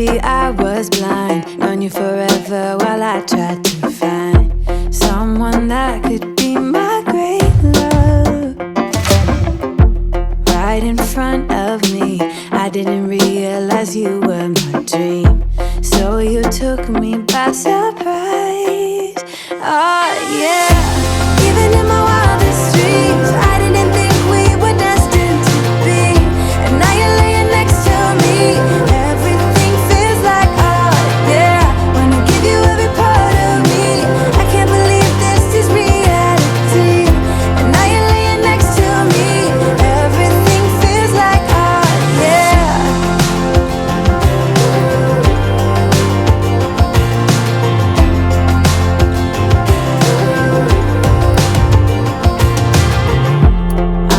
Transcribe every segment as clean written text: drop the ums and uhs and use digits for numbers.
Maybe I was blind, known you forever while I tried to find someone that could be my great love. Right in front of me, I didn't realize you were my dream, so you took me by surprise. Oh yeah, even in my wildest dreams, I didn't think we were destined to be. And now you're laying next to me, everything feels like art. Yeah, wanna give you every part of me, I can't believe this is reality. And now you're laying next to me, everything feels like art. Yeah.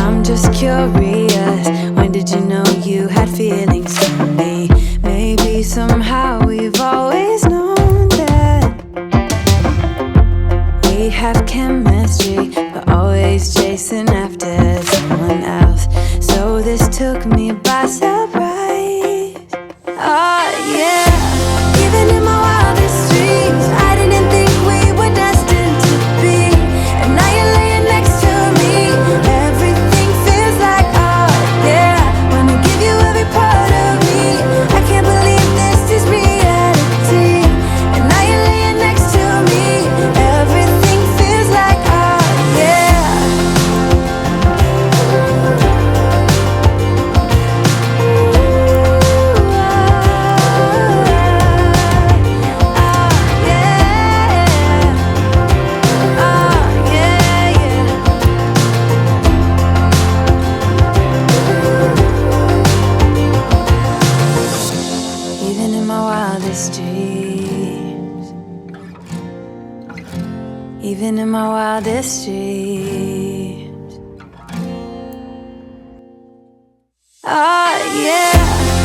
I'm just curious, when did you know you had feelings for me? Maybe somehow we've always known that we have chemistry, but always chasing after someone else. So this took me by surprise. Oh yeah, even in my wildest dreams, I didn't think we were destined to be. And now you're laying next to me, everything feels like art. Yeah, wanna give you every part of me, I can't believe this is reality. And now you're laying next to me, everything feels like art. Yeah. Even in my wildest dreams, even in my wildest dreams. Oh yeah.